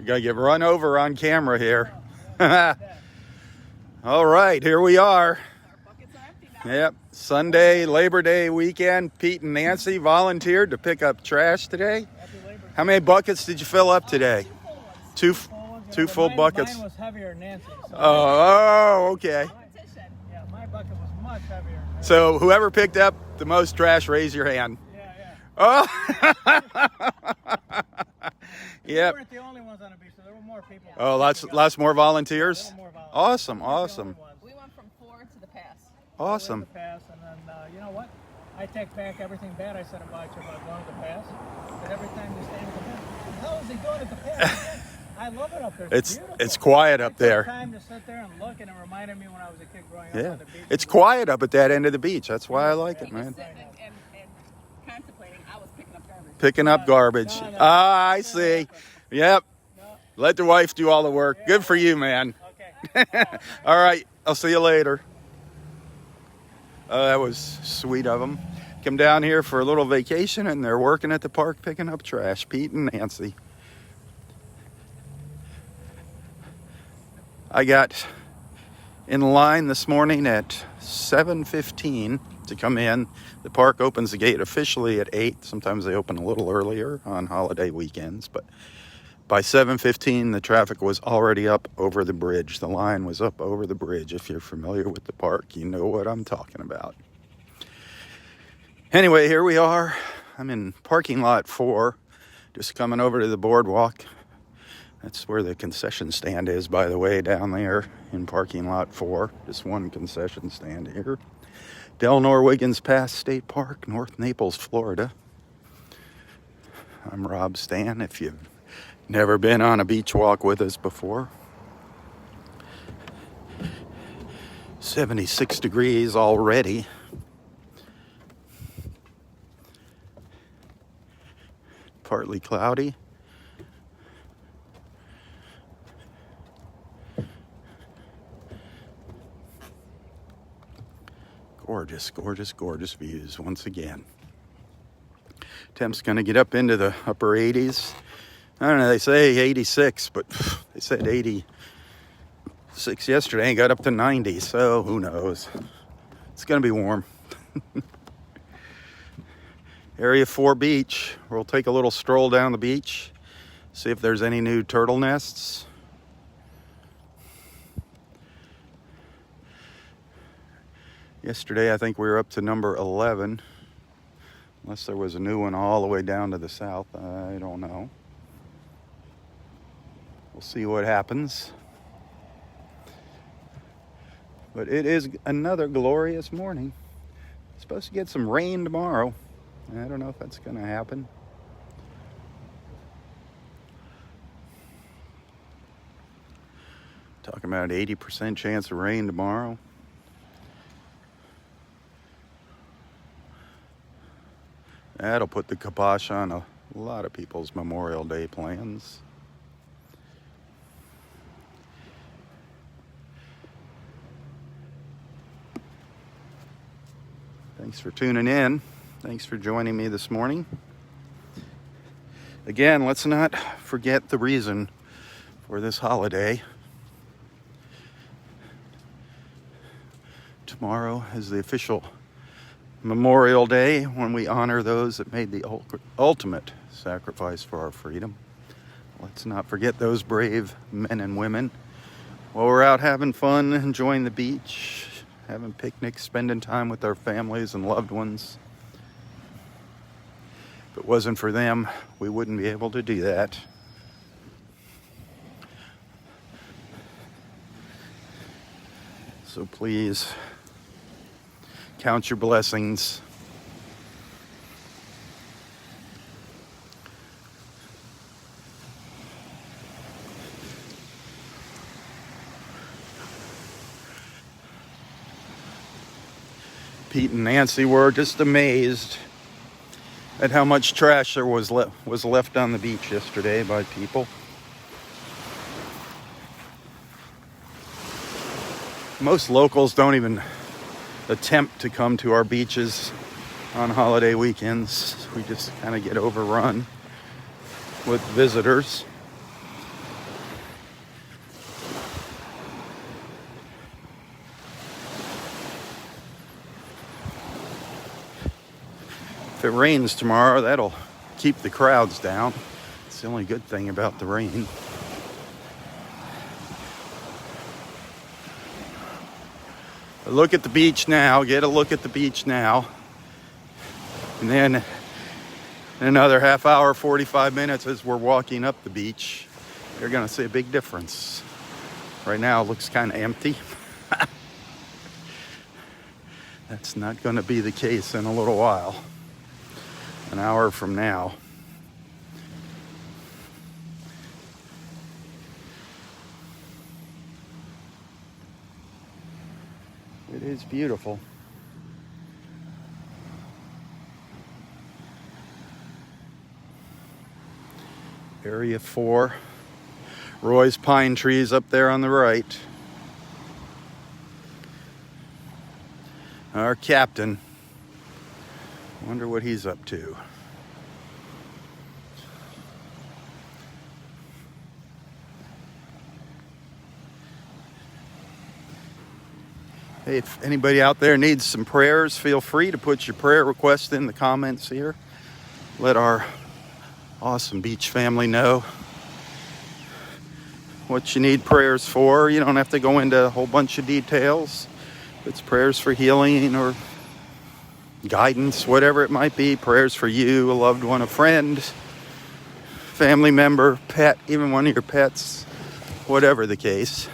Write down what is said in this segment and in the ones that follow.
We gotta get run over on camera here. All right, here we are. Our buckets are empty now. Yep, Sunday, Labor Day weekend. Pete and Nancy volunteered to pick up trash today. How many buckets did you fill up today? Two full buckets. Mine was heavier than Nancy. So Oh, okay. Competition. yeah, my bucket was much heavier. So whoever picked up the most trash, raise your hand. Yeah. Oh. We Yep. weren't the only ones on the beach, so there were more people. Oh, lots more volunteers. There were more volunteers. Awesome, We weren't the awesome. only ones. We went from 4 to the pass. Awesome. We went to the pass, and then you know what? I take back everything bad I said about you about going to the pass. But every time you stand at the pass, how is he doing at the pass? I love it up there. It's beautiful. quiet I up took there. time to sit there and look, and it reminded me when I was a kid growing up Yeah, on the beach. it's quiet up at that end of the beach. That's why I like it, He was man. sitting and contemplating. I was picking up garbage. Picking up garbage. No. Ah, I see. Yep. Let the wife do all the work. Good for you, man. Okay. All right. I'll see you later. That was sweet of them. Come down here for a little vacation, and they're working at the park picking up trash. Pete and Nancy. I got in line this morning at 7:15 to come in. The park opens the gate officially at 8. Sometimes they open a little earlier on holiday weekends, but by 7:15 the traffic was already up over the bridge. The line was up over the bridge. If you're familiar with the park, you know what I'm talking about. Anyway, here we are. I'm in parking lot 4, just coming over to the boardwalk. That's where the concession stand is, by the way, down there in parking lot 4. Just one concession stand here. Delnor-Wiggins Pass State Park, North Naples, Florida. I'm Robb Stan, if you've never been on a beach walk with us before. 76 degrees already. Partly cloudy. Gorgeous, gorgeous, gorgeous views once again. Temp's going to get up into the upper 80s. I don't know, they say 86, but they said 86 yesterday and got up to 90, so who knows. It's going to be warm. Area 4 beach. We'll take a little stroll down the beach, see if there's any new turtle nests. Yesterday, I think we were up to number 11. Unless there was a new one all the way down to the south. I don't know. We'll see what happens. But it is another glorious morning. Supposed to get some rain tomorrow. I don't know if that's going to happen. Talking about an 80% chance of rain tomorrow. That'll put the kibosh on a lot of people's Memorial Day plans. Thanks for tuning in. Thanks for joining me this morning. Again, let's not forget the reason for this holiday. Tomorrow is the official Memorial Day, when we honor those that made the ultimate sacrifice for our freedom. Let's not forget those brave men and women. While we're out having fun, enjoying the beach, having picnics, spending time with our families and loved ones. If it wasn't for them, we wouldn't be able to do that. So please, count your blessings. Pete and Nancy were just amazed at how much trash there was left on the beach yesterday by people. Most locals don't even attempt to come to our beaches on holiday weekends. We just kind of get overrun with visitors. If it rains tomorrow, that'll keep the crowds down. It's the only good thing about the rain. But look at the beach now. Get a look at the beach now. And then in another half hour, 45 minutes as we're walking up the beach, you're going to see a big difference. Right now it looks kind of empty. That's not going to be the case in a little while. An hour from now. It is beautiful. Area 4. Roy's pine trees up there on the right. Our captain. Wonder what he's up to. Hey, if anybody out there needs some prayers, feel free to put your prayer request in the comments here. Let our awesome beach family know what you need prayers for. You don't have to go into a whole bunch of details. If it's prayers for healing or guidance, whatever it might be, prayers for you, a loved one, a friend, family member, pet, even one of your pets, whatever the case,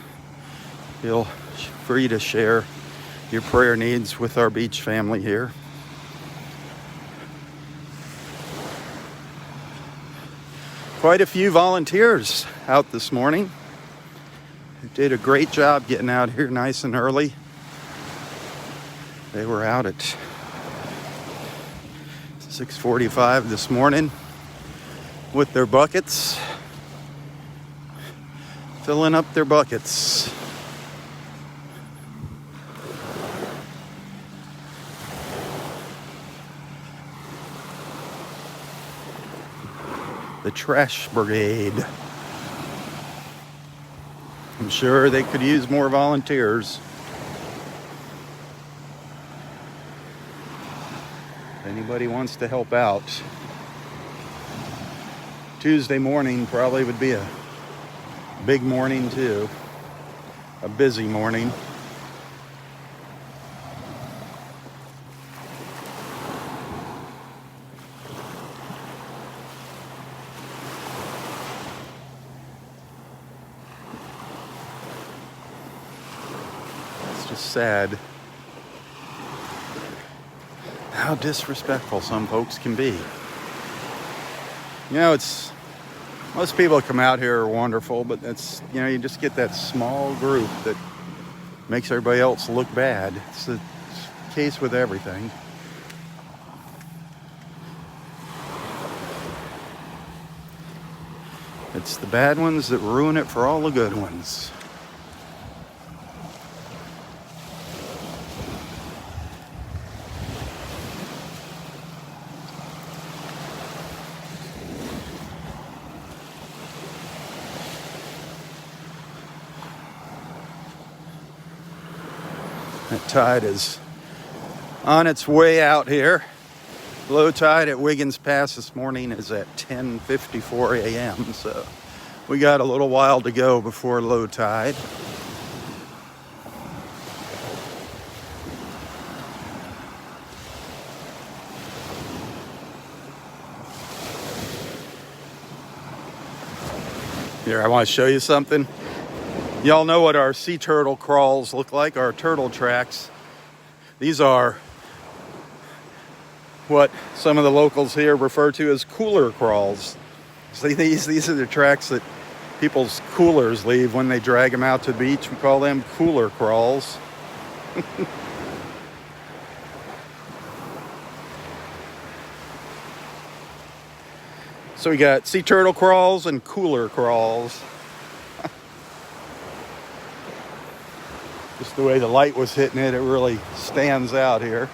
feel free to share your prayer needs with our beach family here. Quite a few volunteers out this morning. They did a great job getting out here nice and early. They were out at 6:45 this morning with their buckets, filling up their buckets. The trash brigade. I'm sure they could use more volunteers. If anybody wants to help out. Tuesday morning probably would be a big morning too. A busy morning. Sad how disrespectful some folks can be. You know, it's most people that come out here are wonderful, but that's, you know, you just get that small group that makes everybody else look bad. It's the case with everything. It's the bad ones that ruin it for all the good ones. That tide is on its way out here. Low tide at Wiggins Pass this morning is at 10:54 a.m. So we got a little while to go before low tide. Here, I want to show you something. Y'all know what our sea turtle crawls look like, our turtle tracks. These are what some of the locals here refer to as cooler crawls. See, these are the tracks that people's coolers leave when they drag them out to the beach. We call them cooler crawls. So we got sea turtle crawls and cooler crawls. Just the way the light was hitting it, it really stands out here.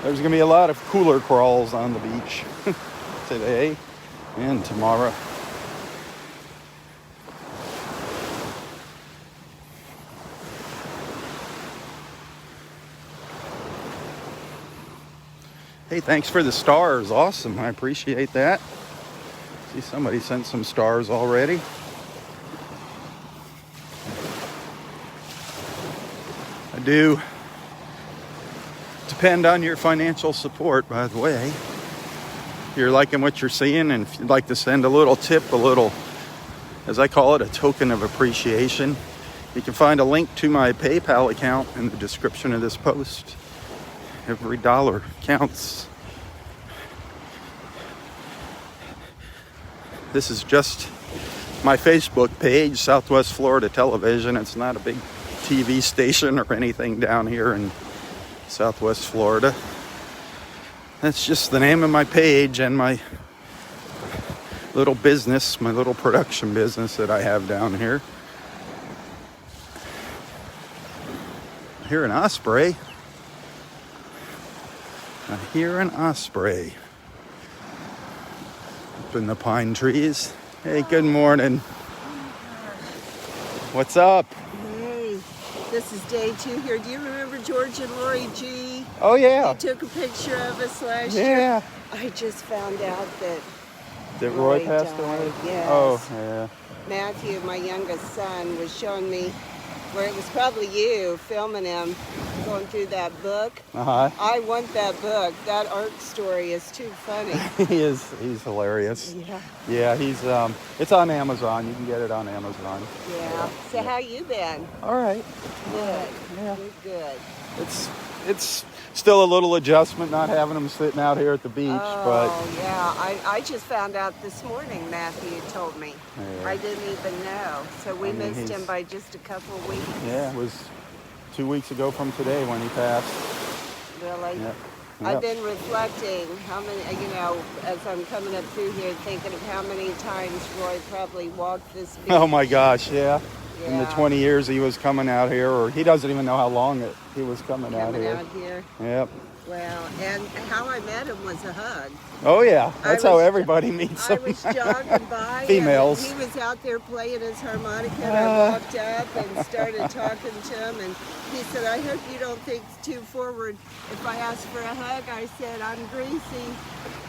There's going to be a lot of cooler crawls on the beach today and tomorrow. Hey, thanks for the stars. Awesome. I appreciate that. See, somebody sent some stars already. I do depend on your financial support, by the way. If you're liking what you're seeing and if you'd like to send a little tip, a little, as I call it, a token of appreciation, you can find a link to my PayPal account in the description of this post. Every dollar counts. This is just my Facebook page, Southwest Florida Television. It's not a big TV station or anything down here in Southwest Florida. That's just the name of my page and my little business, my little production business that I have down here. I hear an osprey. I hear an osprey up in the pine trees. Hey, good morning. What's up? Hey, this is day 2 here. Do you remember George and Lori G? Oh, yeah. You took a picture of us last Yeah. year. I just found out that Did Roy Roy passed died, away? yes. Oh, yeah. Matthew, my youngest son, was showing me where it was probably you filming him going through that book. Uh-huh. I want that book. That art story is too funny. He's hilarious. Yeah. Yeah, he's it's on Amazon. You can get it on Amazon. Yeah. So how you been? All right. Good. Yeah. Good. It's still a little adjustment not having him sitting out here at the beach, Oh, yeah. I just found out this morning, Matthew told me. Yeah. I didn't even know. So we I mean, missed him he's- by just a couple of weeks. yeah, it was 2 weeks ago from today when he passed. Really? Yep. I've been reflecting how many, as I'm coming up through here, thinking of how many times Roy probably walked this beach. Oh my gosh, yeah. In the Yeah. 20 years he was coming out here, or he doesn't even know how long he was coming out Coming here. out here. Yep. Well, and how I met him was a hug. Oh yeah, that's I how was- everybody meets I him. was jogging by. Females. And he was out there playing his harmonica, and I walked up and started talking to him. And he said, "I hope you don't think it's too forward. If I ask for a hug," I said, "I'm greasy."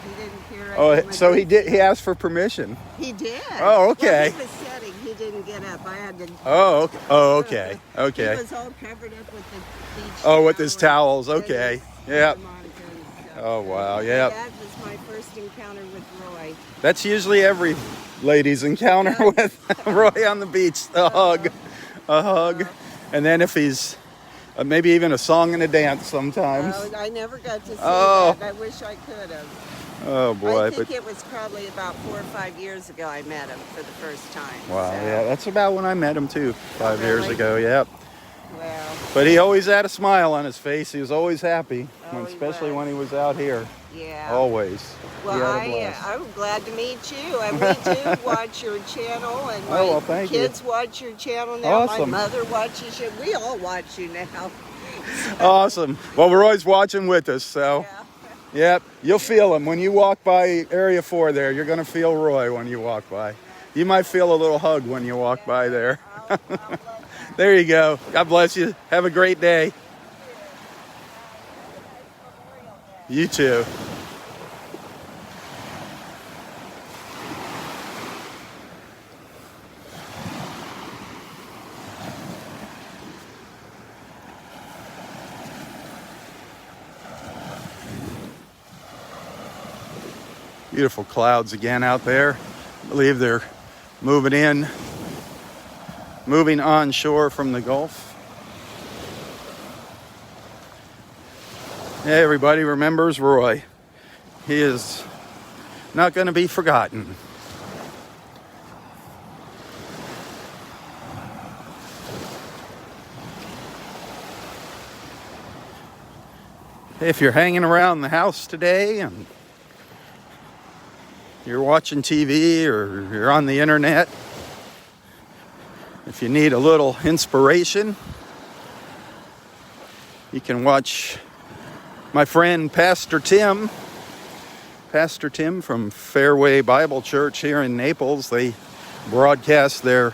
He didn't hear it. Oh, so he did. He asked for permission. He did. Oh, okay. Well, he was sitting. He didn't get up. I had to. Oh, okay. Oh, okay. Okay. He was all covered up with the beach. Oh, with his towel towels. and Okay. his Yep. harmonica and stuff. Oh wow. But Yep. that was my first encounter with Roy. That's usually every lady's encounter with Roy on the beach. A hug, and then if he's maybe even a song and a dance sometimes. Oh, I never got to see Oh. that. I wish I could have. Oh boy, I think but it was probably about 4 or 5 years ago I met him for the first time. wow, So, yeah, that's about when I met him too, 5 years really? ago. Yep. Well, But he always had a smile on his face. He was always happy, Oh, he especially was. when he was out here. yeah. Always. Well, He had a blast. I'm glad to meet you, and we do watch your channel, and my Oh, well, thank you. kids watch your channel now. Awesome. My mother watches you. We all watch you now. Awesome. Well, we're always watching with us, so. Yeah. Yep, you'll feel him when you walk by Area 4 there. You're going to feel Roy when you walk by. You might feel a little hug when you walk by there. I'll let There you go. God bless you. Have a great day. You too. Beautiful clouds again out there. I believe they're moving onshore from the Gulf. Yeah, everybody remembers Roy. He is not going to be forgotten. If you're hanging around the house today and you're watching TV or you're on the internet, if you need a little inspiration, you can watch my friend Pastor Tim from Fairway Bible Church here in Naples. They broadcast their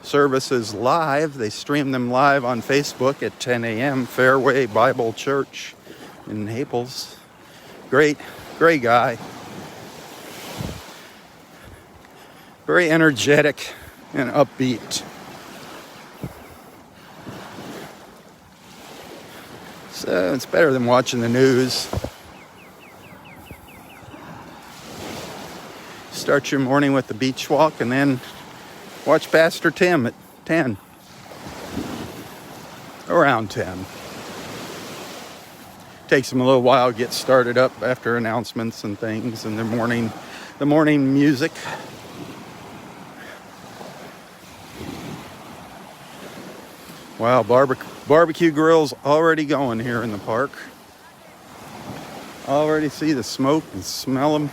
services live. They stream them live on Facebook at 10 a.m. Fairway Bible Church in Naples. Great guy. Very energetic and upbeat. So it's better than watching the news. Start your morning with the beach walk and then watch Pastor Tim at 10. Around 10. Takes them a little while to get started up after announcements and things and the morning music. Wow, barbecue grills already going here in the park. Already see the smoke and smell them.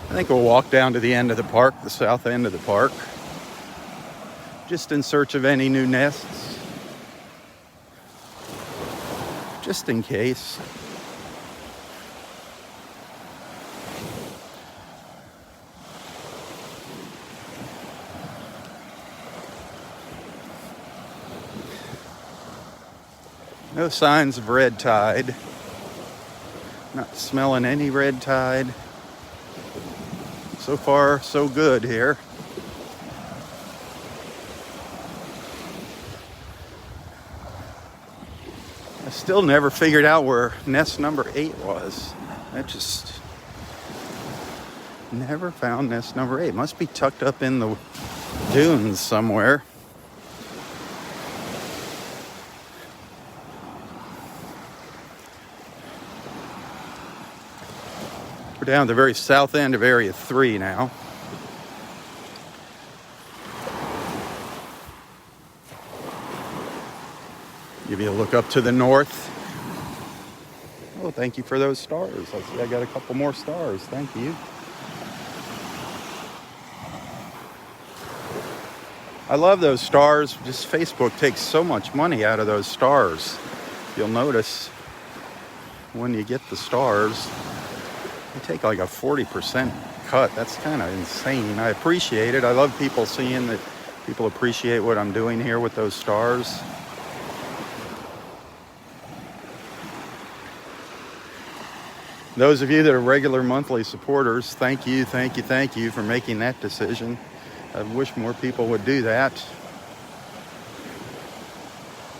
I think we'll walk down to the end of the park, the south end of the park, just in search of any new nests. Just in case. No signs of red tide. Not smelling any red tide. So far, so good here. I still never figured out where nest number 8 was. I just never found nest number 8. Must be tucked up in the dunes somewhere. We're down at the very south end of Area 3 now. Give you a look up to the north. Oh, thank you for those stars. I see I got a couple more stars. Thank you. I love those stars. Just Facebook takes so much money out of those stars. You'll notice when you get the stars, they take like a 40% cut. That's kind of insane. I appreciate it. I love people seeing that people appreciate what I'm doing here with those stars. Those of you that are regular monthly supporters, thank you for making that decision. I wish more people would do that.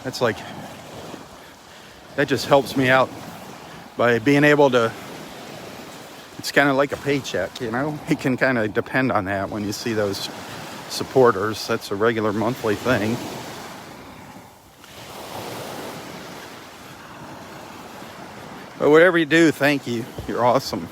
That just helps me out by being able to, it's kind of like a paycheck, you know? You can kind of depend on that when you see those supporters. That's a regular monthly thing. But whatever you do, thank you. You're awesome.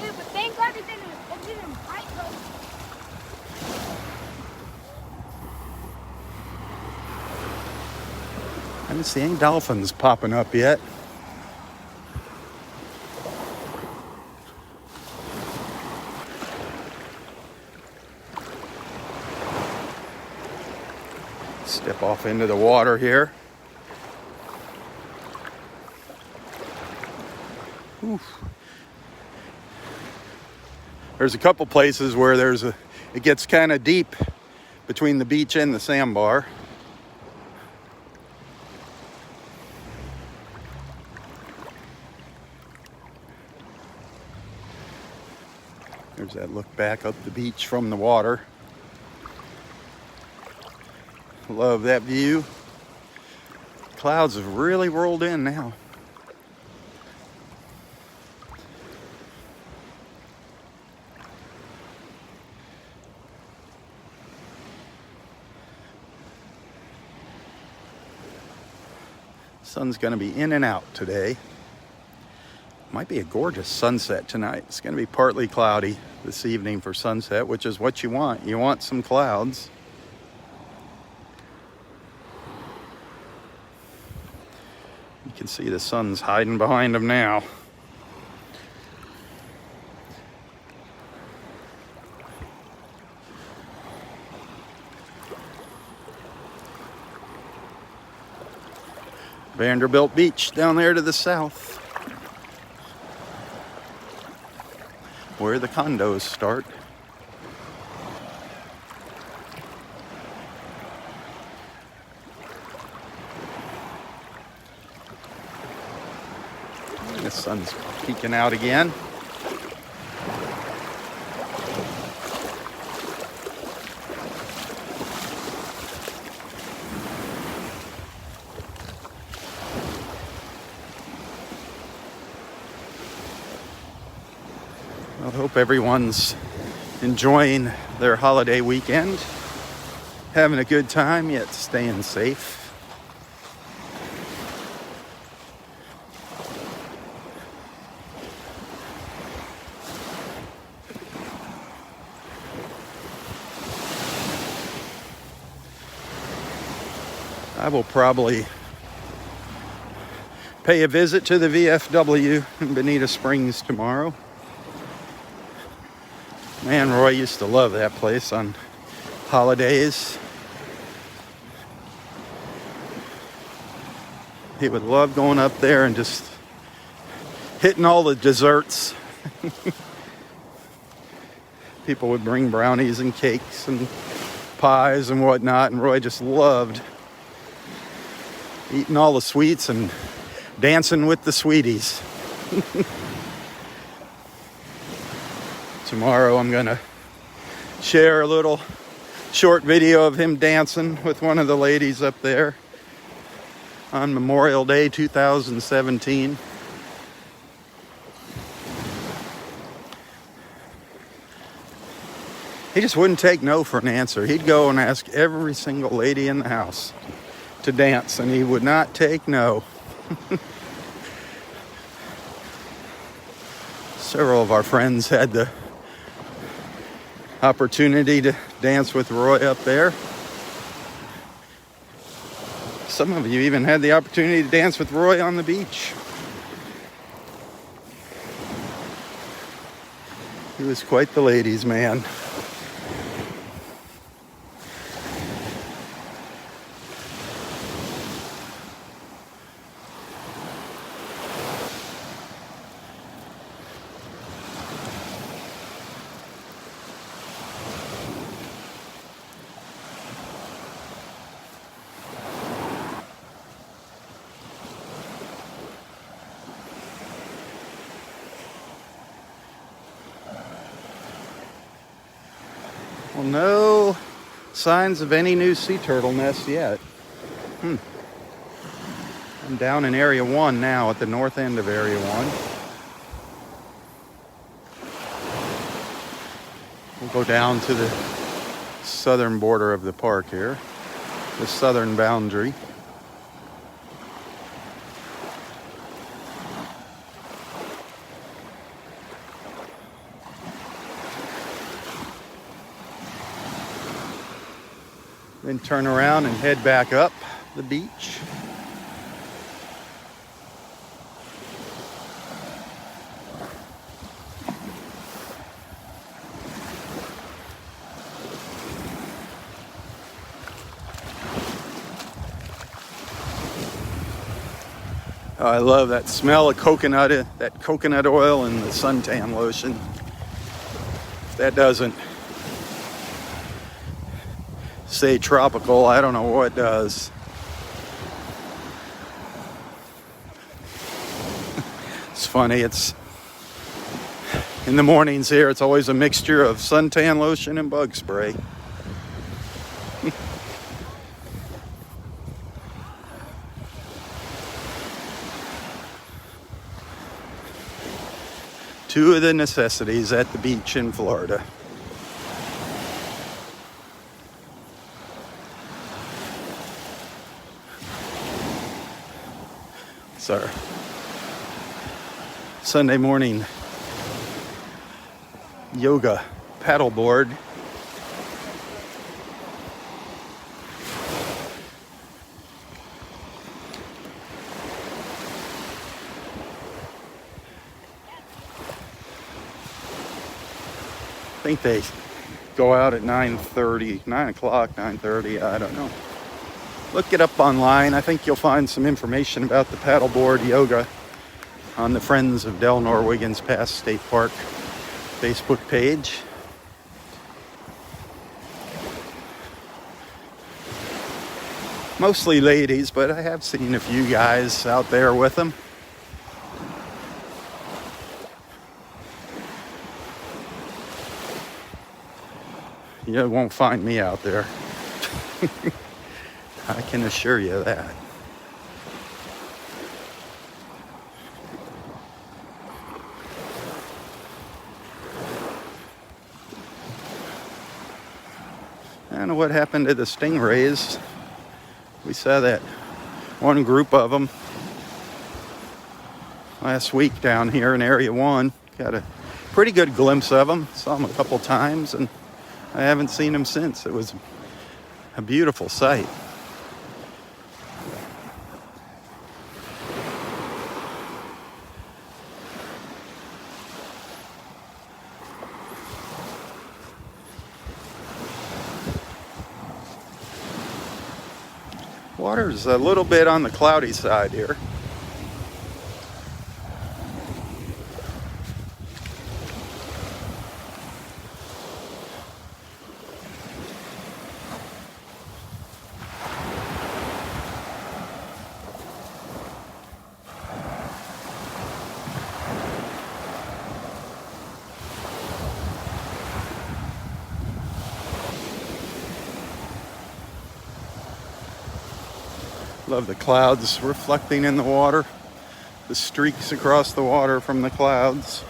Yeah, but thank God it didn't bite though. I didn't see any dolphins popping up yet. Step off into the water here. Oof. There's a couple places where it gets kind of deep between the beach and the sandbar. There's that look back up the beach from the water. Love that view. Clouds have really rolled in now. Sun's going to be in and out today. Might be a gorgeous sunset tonight. It's going to be partly cloudy this evening for sunset, which is what you want. You want some clouds. See, the sun's hiding behind them now. Vanderbilt Beach down there to the south, where the condos start. The sun's peeking out again. I hope everyone's enjoying their holiday weekend, having a good time, yet staying safe. I will probably pay a visit to the VFW in Bonita Springs tomorrow. Man, Roy used to love that place on holidays. He would love going up there and just hitting all the desserts. People would bring brownies and cakes and pies and whatnot, and Roy just loved eating all the sweets and dancing with the sweeties. Tomorrow I'm gonna share a little short video of him dancing with one of the ladies up there on Memorial Day 2017. He just wouldn't take no for an answer. He'd go and ask every single lady in the house to dance, and he would not take no. Several of our friends had the opportunity to dance with Roy up there. Some of you even had the opportunity to dance with Roy on the beach. He was quite the ladies' man. Well, no signs of any new sea turtle nests yet. I'm down in Area 1 now, at the north end of Area 1. We'll go down to the southern border of the park here, the southern boundary. Then turn around and head back up the beach. Oh, I love that smell of coconut, that coconut oil and the suntan lotion. If that doesn't say tropical, I don't know what does. It's funny, it's in the mornings here, it's always a mixture of suntan lotion and bug spray. Two of the necessities at the beach in Florida. It's our Sunday morning yoga paddleboard. think they go out at 9:30, 9 o'clock, 9:30, I don't know. Look it up online. I think you'll find some information about the paddleboard yoga on the Friends of Delnor-Wiggins Pass State Park Facebook page. Mostly ladies, but I have seen a few guys out there with them. You won't find me out there. I can assure you that. I don't know what happened to the stingrays. We saw that one group of them last week down here in Area 1. Got a pretty good glimpse of them. Saw them a couple times, and I haven't seen them since. It was a beautiful sight. Water's a little bit on the cloudy side here. Love the clouds reflecting in the water, the streaks across the water from the clouds.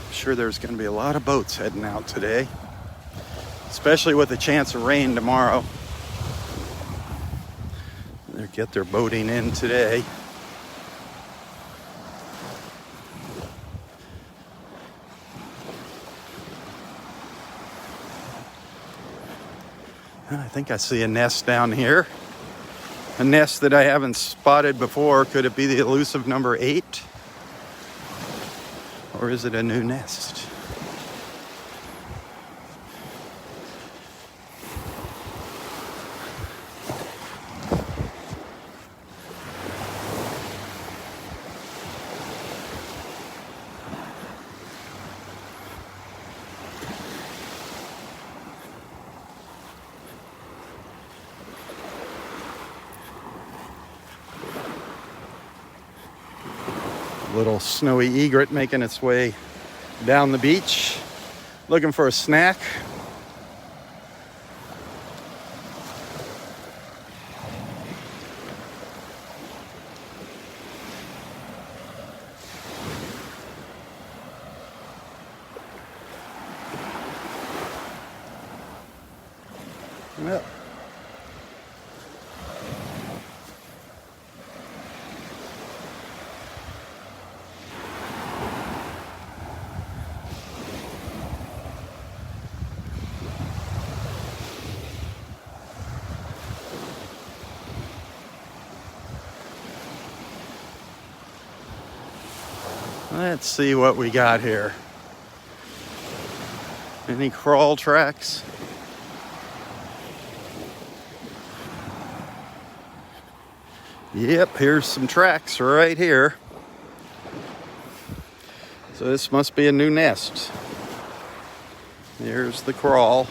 I'm sure there's going to be a lot of boats heading out today, especially with a chance of rain tomorrow. They get their boating in today. I think I see a nest down here. A nest that I haven't spotted before. Could it be the elusive number 8? Or is it a new nest? Little snowy egret making its way down the beach, looking for a snack. Well, let's see what we got here. Any crawl tracks? Yep, here's some tracks right here. So this must be a new nest. Here's the crawl.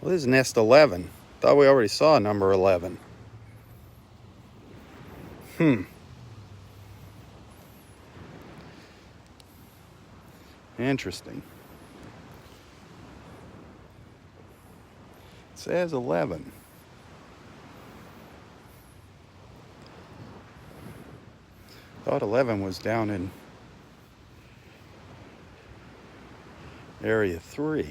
Well, this is nest 11. Thought we already saw number 11. Interesting. It says 11. thought 11 was down in area 3.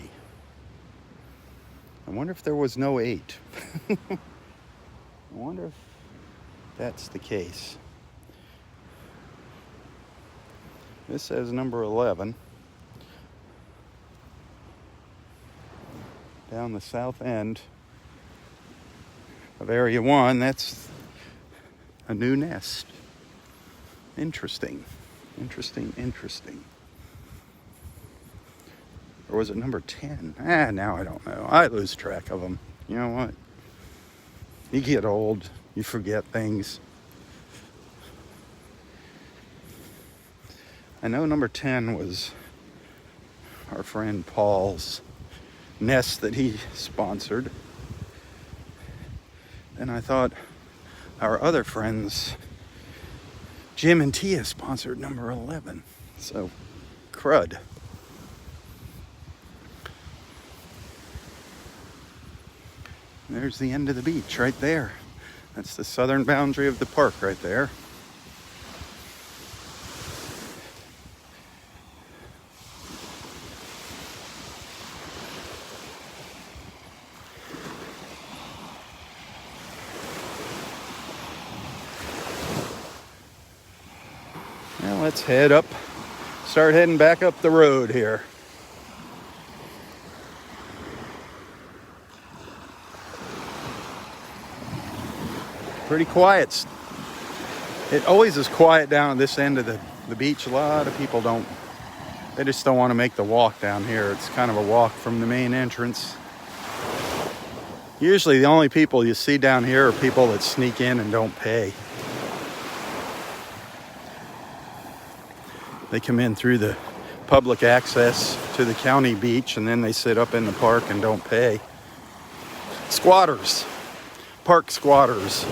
I wonder if there was no 8. I wonder if that's the case. This says number 11. Down the south end of area 1, that's a new nest. Interesting. Interesting. Or was it number 10? Now I don't know. I lose track of them. You know what? You get old, you forget things. I know number 10 was our friend Paul's nest that he sponsored. And I thought our other friends, Jim and Tia, sponsored number 11. So, crud. There's the end of the beach right there. That's the southern boundary of the park right there. Now let's start heading back up the road here. Pretty quiet. It always is quiet down at this end of the beach. A lot of people they just don't want to make the walk down here. It's kind of a walk from the main entrance. Usually the only people you see down here are people that sneak in and don't pay. They come in through the public access to the county beach and then they sit up in the park and don't pay. Squatters. Park squatters.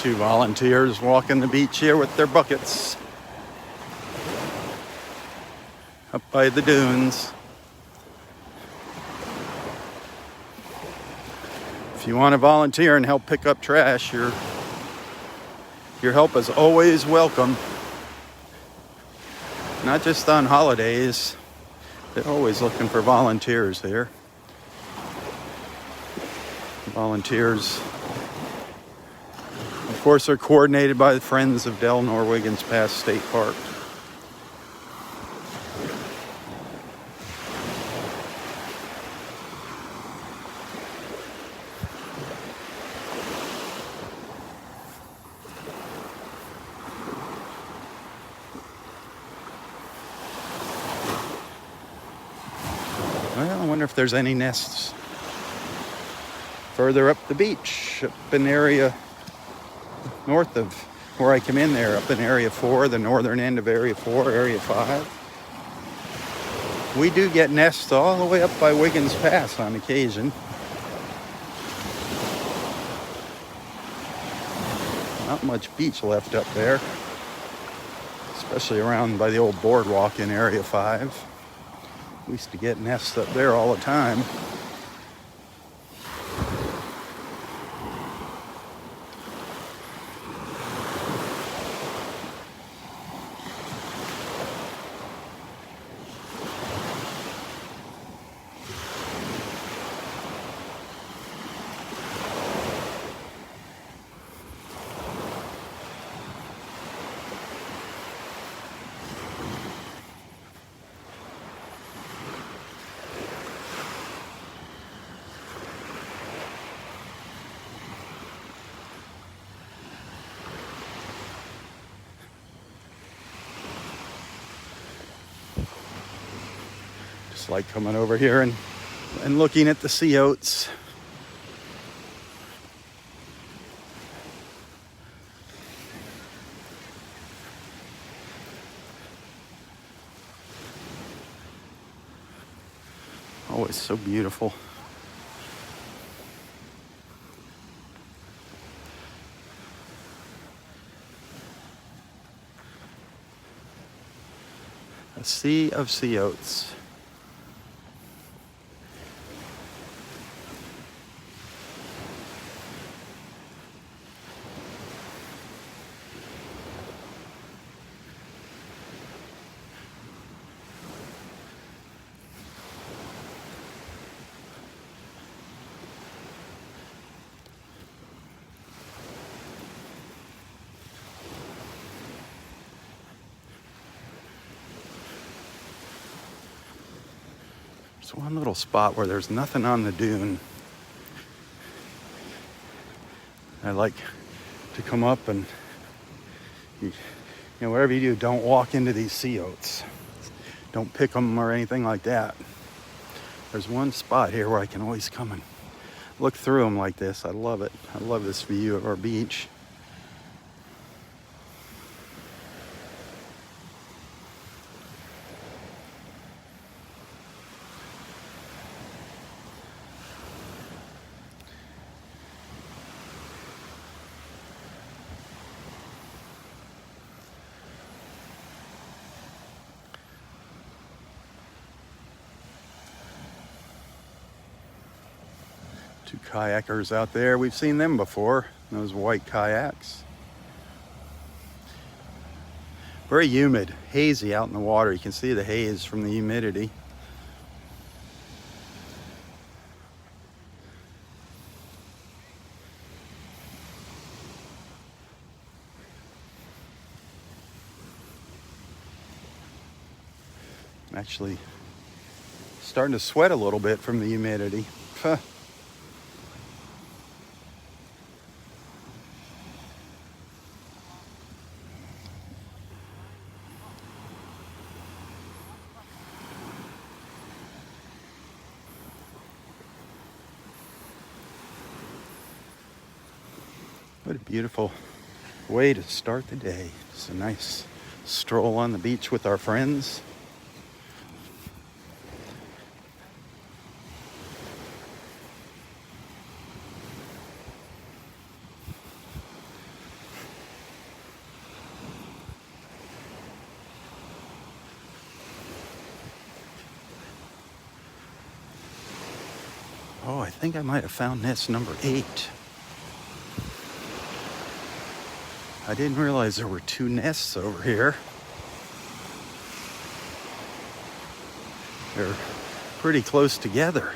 Two volunteers walking the beach here with their buckets up by the dunes. If you want to volunteer and help pick up trash, your help is always welcome. Not just on holidays. They're always looking for volunteers here. Volunteers, of course, are coordinated by the Friends of Delnor-Wiggins Pass State Park. Well, I wonder if there's any nests further up the beach, up in area north of where I come in there, up in area 4, the northern end of area 4, area 5. We do get nests all the way up by Wiggins Pass on occasion. Not much beach left up there, especially around by the old boardwalk in area 5. We used to get nests up there all the time. Like coming over here and looking at the sea oats. always so beautiful. A sea of sea oats. There's one little spot where there's nothing on the dune. I like to come up and, whatever you do, don't walk into these sea oats. Don't pick them or anything like that. There's one spot here where I can always come and look through them like this. I love it. I love this view of our beach. Two kayakers out there. We've seen them before, those white kayaks. Very humid, hazy out in the water. You can see the haze from the humidity. I'm actually starting to sweat a little bit from the humidity. What a beautiful way to start the day. Just a nice stroll on the beach with our friends. Oh, I think I might have found nest number 8. I didn't realize there were 2 nests over here. They're pretty close together.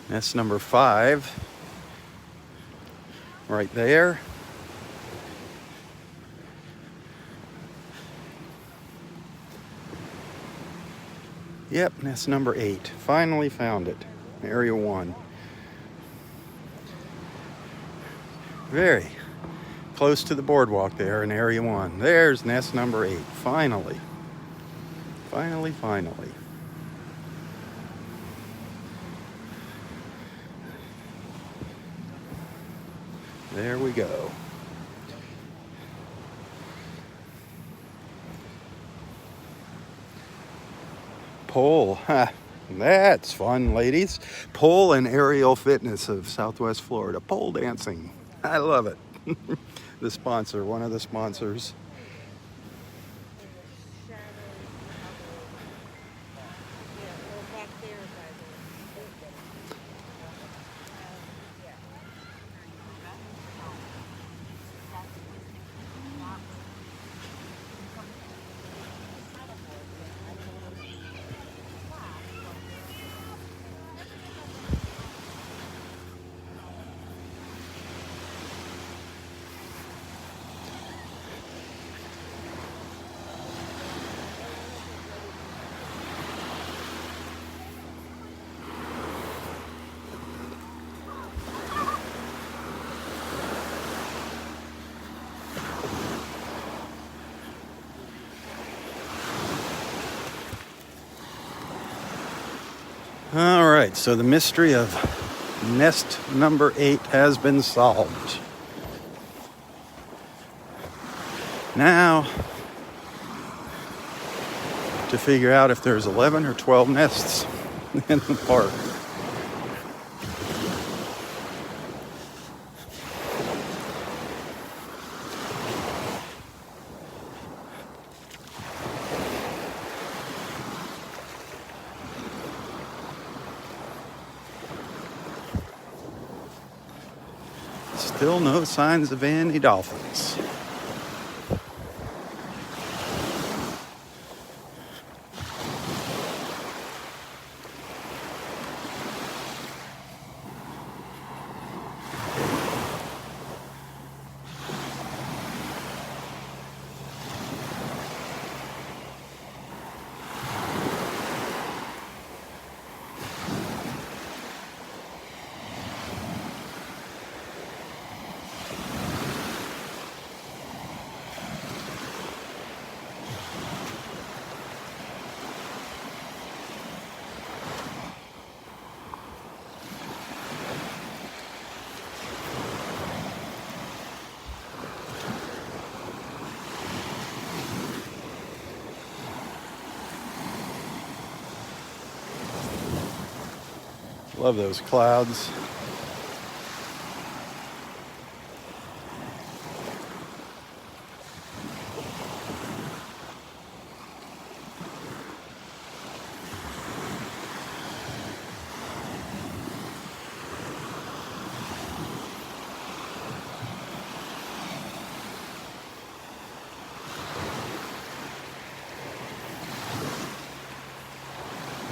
Nest number 5, right there. Yep, nest number 8. Finally found it. Area 1. Very close to the boardwalk there in Area 1. There's nest number 8. Finally. Finally. There we go. Pole. That's fun, ladies. Pole and aerial fitness of Southwest Florida. Pole dancing. I love it. The sponsor, one of the sponsors. All right, so the mystery of Nest number 8 has been solved. Now, to figure out if there's 11 or 12 nests in the park. Still no signs of any dolphins. Love those clouds.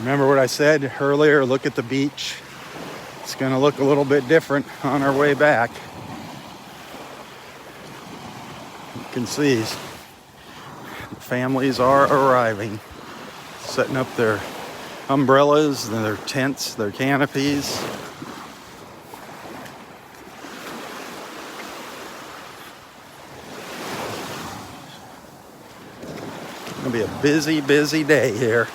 Remember what I said earlier, look at the beach. It's going to look a little bit different on our way back. You can see families are arriving, setting up their umbrellas, their tents, their canopies. It's going to be a busy, busy day here.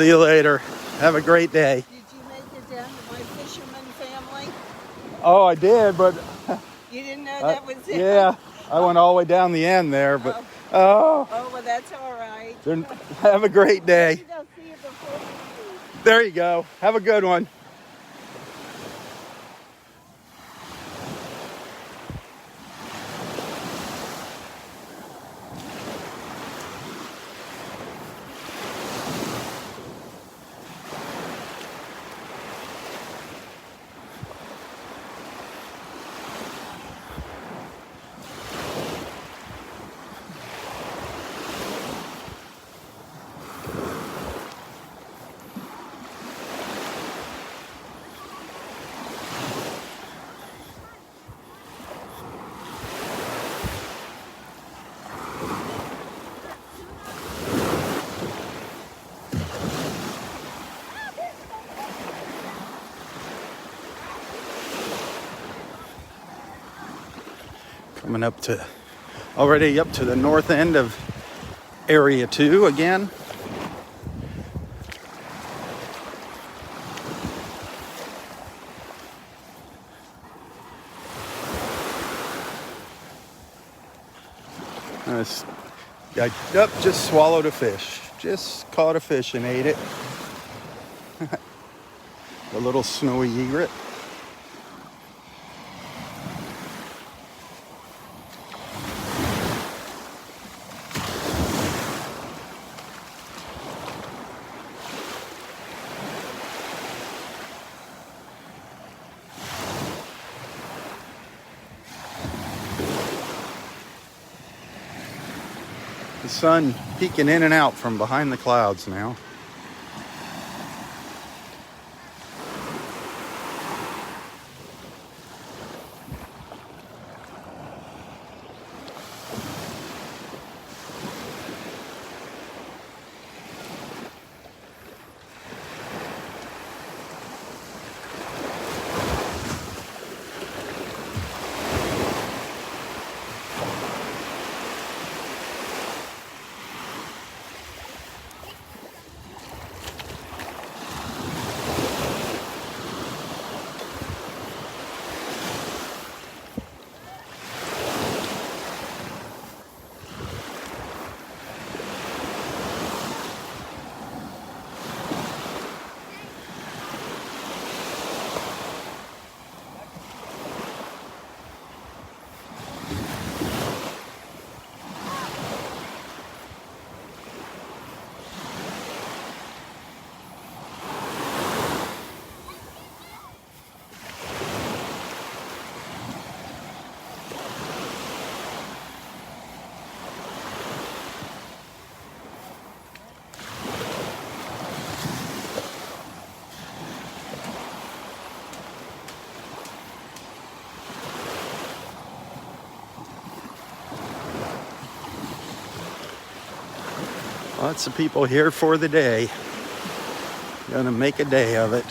See you later. Have a great day. Did you make it down to my fisherman family? Oh, I did, but You didn't know that was it? yeah, I went all the way down the end there, but Oh, well, that's all right. have a great day. Maybe they'll see you before we leave. There you go. Have a good one. Coming already up to the north end of Area 2 again. I just swallowed a fish. Just caught a fish and ate it. A little snowy egret. The sun peeking in and out from behind the clouds now. Lots of people here for the day. Gonna make a day of it.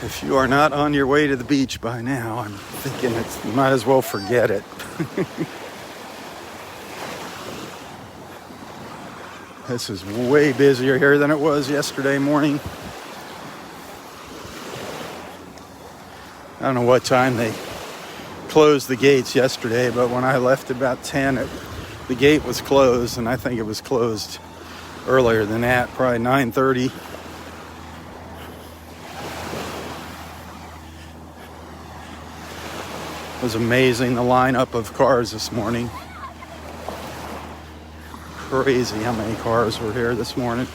If you are not on your way to the beach by now, I'm thinking you might as well forget it. This is way busier here than it was yesterday morning. I don't know what time they closed the gates yesterday, but when I left at about 10, the gate was closed, and I think it was closed earlier than that, probably 9:30. It was amazing, the lineup of cars this morning. Crazy how many cars were here this morning.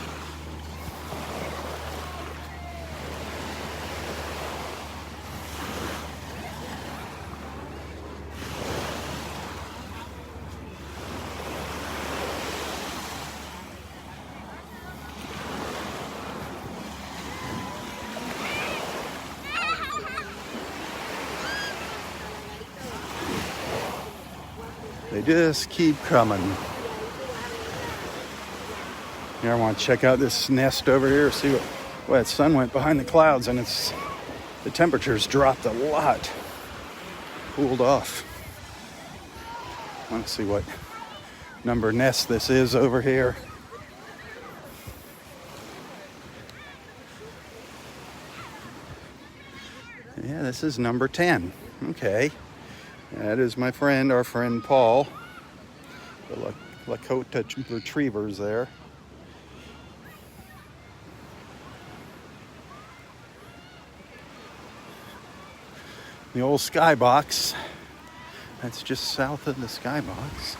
They just keep coming. Here, I want to check out this nest over here, see what that sun went behind the clouds, and the temperature's dropped a lot. Cooled off. I want to see what number nest this is over here. Yeah, this is number 10. Okay. That is our friend Paul. The Lakota retrievers there. The old skybox. That's just south of the skybox.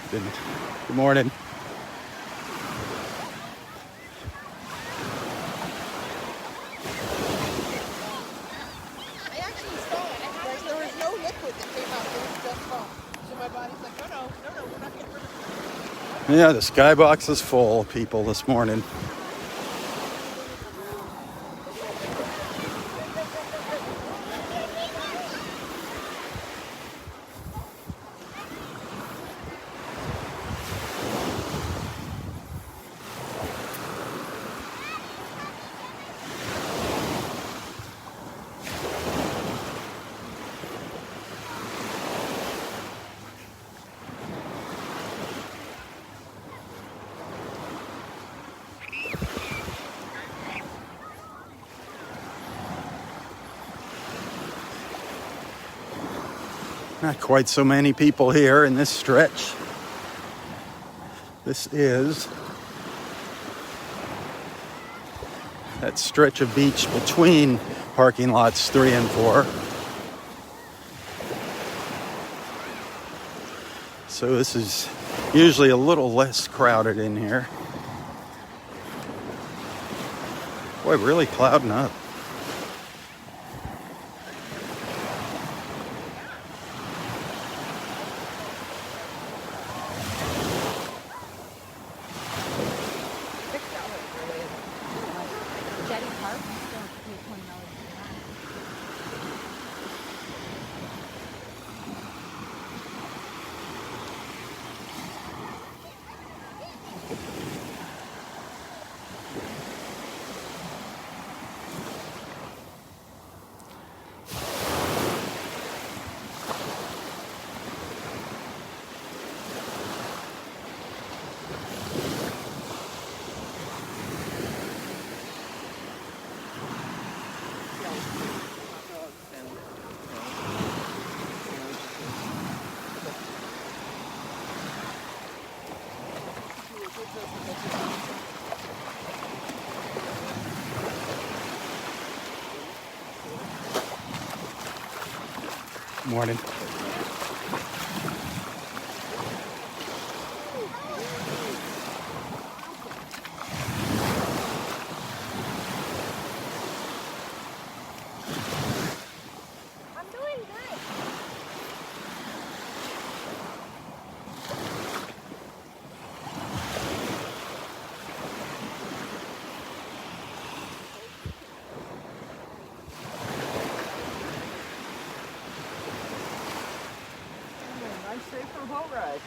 Good morning. I actually saw it because there was no liquid that came out. It was just foam. So my body's like, no, we're not getting rid of it. Yeah, the skybox is full of people this morning. Not quite so many people here in this stretch. This is that stretch of beach between parking lots 3 and 4. So this is usually a little less crowded in here. Boy, really clouding up. Morning. I'm doing good. Nice safer boat ride.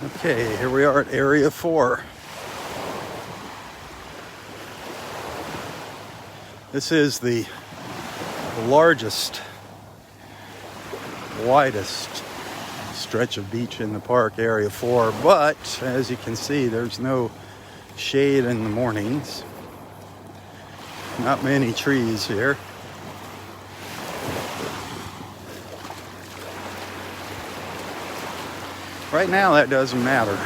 Okay, here we are at Area 4. This is the largest, widest stretch of beach in the park, Area 4, but as you can see, there's no shade in the mornings. Not many trees here. Right now, that doesn't matter.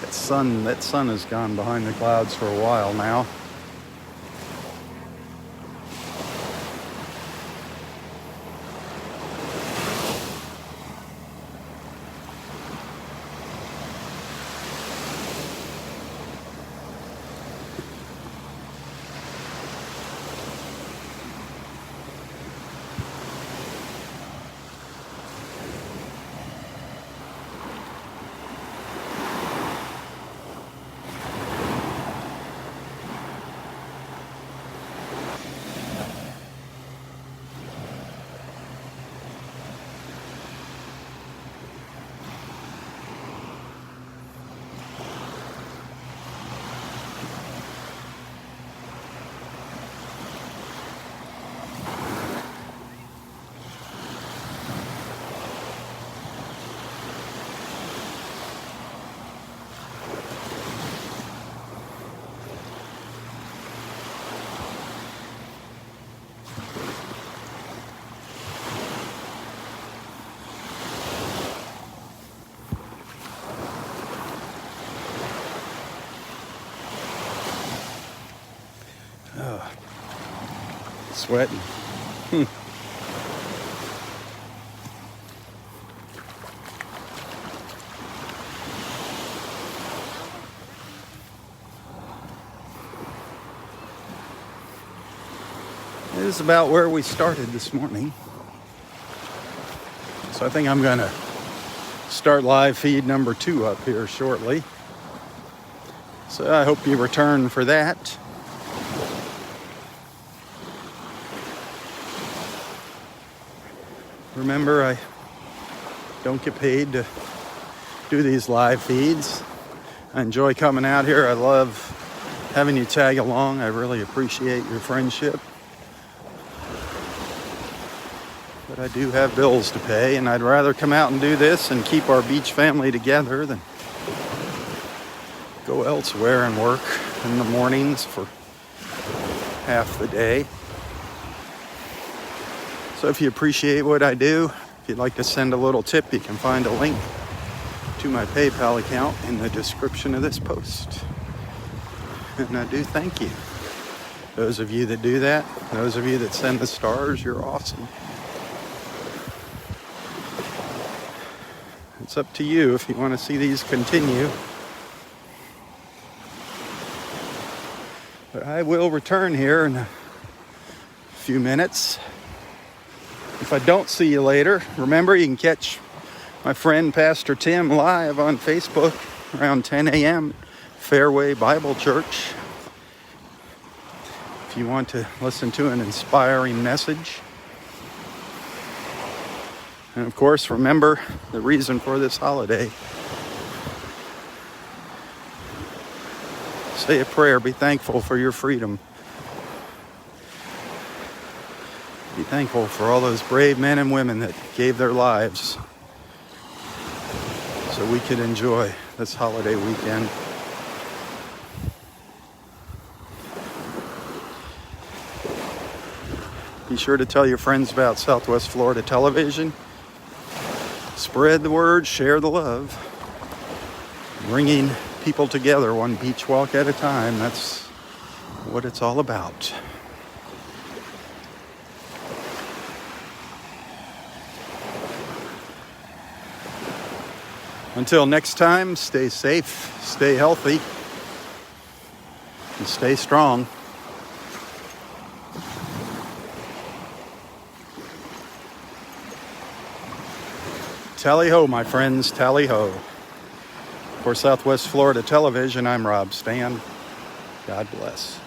That sun has gone behind the clouds for a while now. Sweating. It is about where we started this morning. So I think I'm going to start live feed number 2 up here shortly. So I hope you return for that. Remember, I don't get paid to do these live feeds. I enjoy coming out here. I love having you tag along. I really appreciate your friendship. But I do have bills to pay, and I'd rather come out and do this and keep our beach family together than go elsewhere and work in the mornings for half the day. So if you appreciate what I do, if you'd like to send a little tip, you can find a link to my PayPal account in the description of this post. And I do thank you. Those of you that do that, those of you that send the stars, you're awesome. It's up to you if you want to see these continue. But I will return here in a few minutes. If I don't see you later, remember you can catch my friend Pastor Tim live on Facebook around 10 a.m. Fairway Bible Church. If you want to listen to an inspiring message. And of course, remember the reason for this holiday. Say a prayer. Be thankful for your freedom. Be thankful for all those brave men and women that gave their lives so we could enjoy this holiday weekend. Be sure to tell your friends about Southwest Florida Television. Spread the word, share the love. Bringing people together one beach walk at a time. That's what it's all about. Until next time, stay safe, stay healthy, and stay strong. Tally ho, my friends, tally ho. For Southwest Florida Television, I'm Robb Stan. God bless.